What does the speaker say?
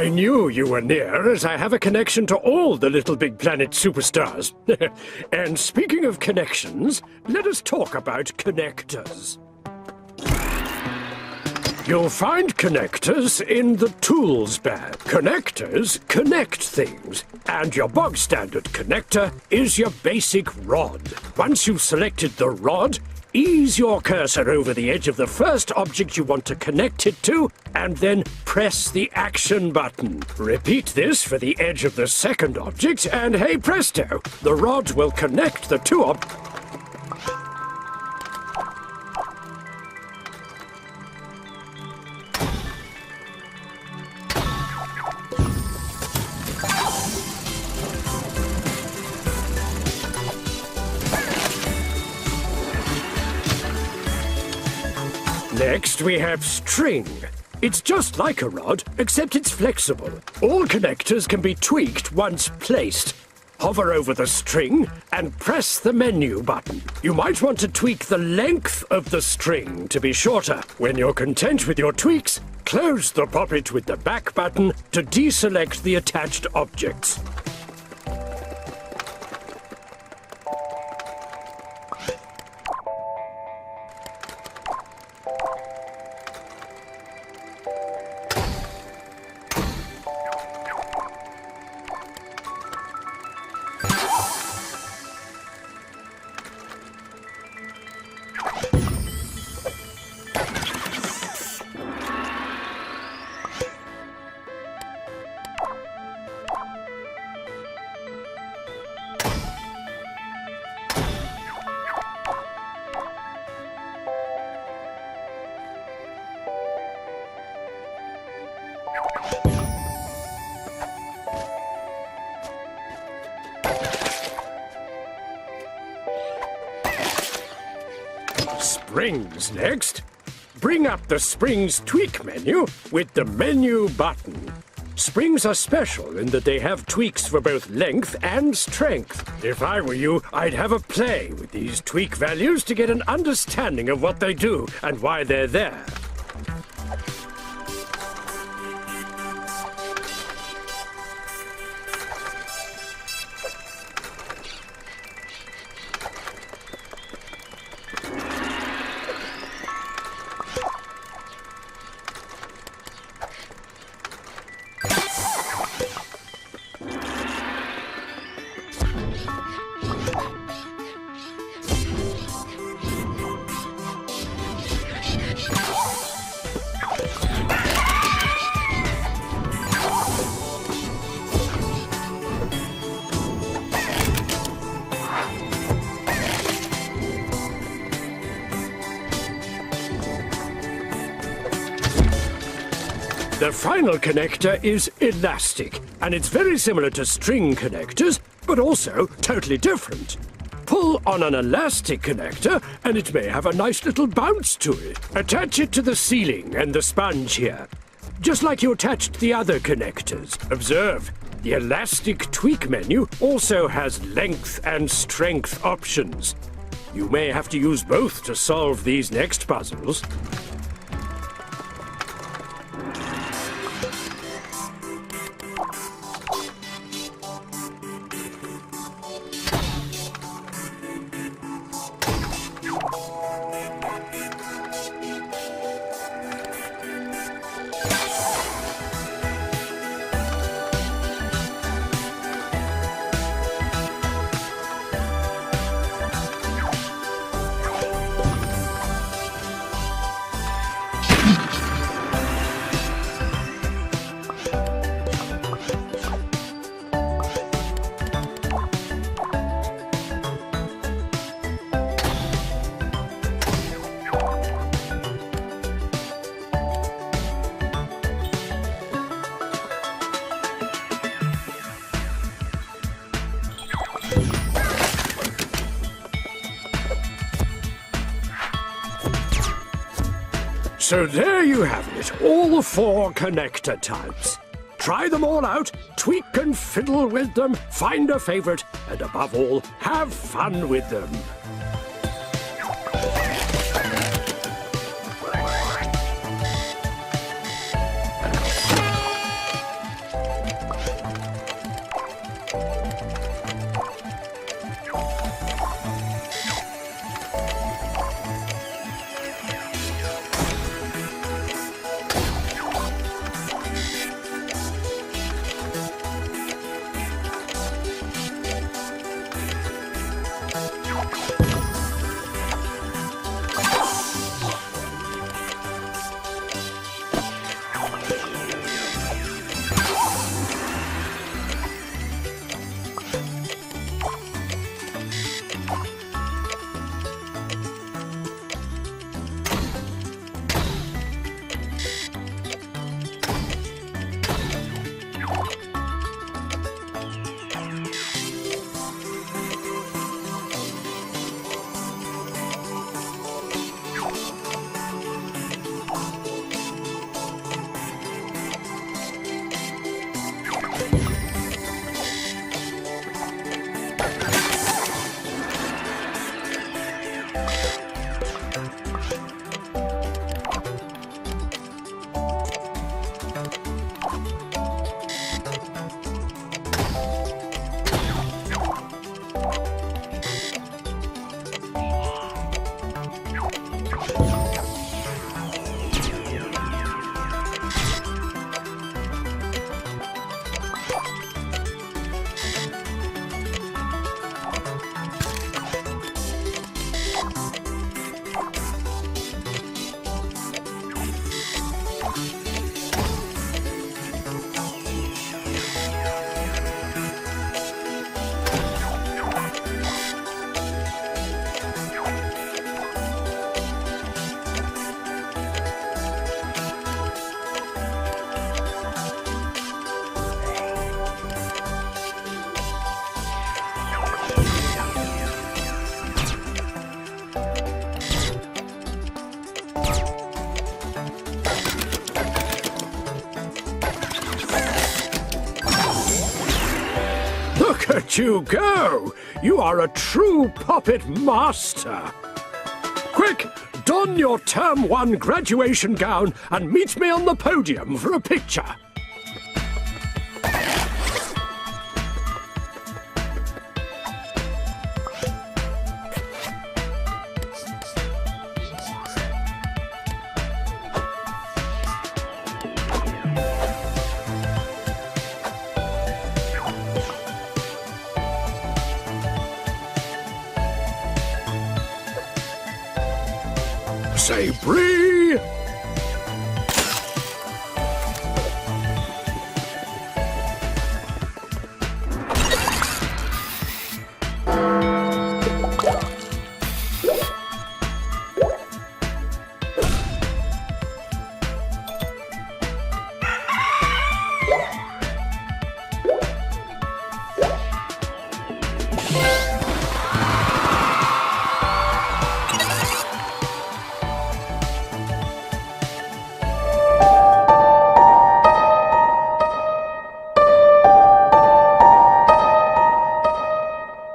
I knew you were near, as I have a connection to all the Little Big Planet superstars. And speaking of connections, let us talk about connectors. You'll find connectors in the tools bag. Connectors connect things, and your bog standard connector is your basic rod. Once you've selected the rod, ease your cursor over the edge of the first object you want to connect it to, and then press the action button. Repeat this for the edge of the second object, and hey presto, the rod will connect the two objects. Next, we have string. It's just like a rod, except it's flexible. All connectors can be tweaked once placed. Hover over the string and press the menu button. You might want to tweak the length of the string to be shorter. When you're content with your tweaks, close the Popit with the back button to deselect the attached objects. Springs next. Bring up the Springs Tweak menu with the menu button. Springs are special in that they have tweaks for both length and strength. If I were you, I'd have a play with these tweak values to get an understanding of what they do and why they're there. The final connector is elastic, and it's very similar to string connectors, but also totally different. Pull on an elastic connector, and it may have a nice little bounce to it. Attach it to the ceiling and the sponge here, just like you attached the other connectors. Observe, the elastic tweak menu also has length and strength options. You may have to use both to solve these next puzzles. So there you have it, all 4 connector types. Try them all out, tweak and fiddle with them, find a favorite, and above all, have fun with them. Look at you go! You are a true Popit master! Quick, don your Term 1 graduation gown and meet me on the podium for a picture. Say, Bree!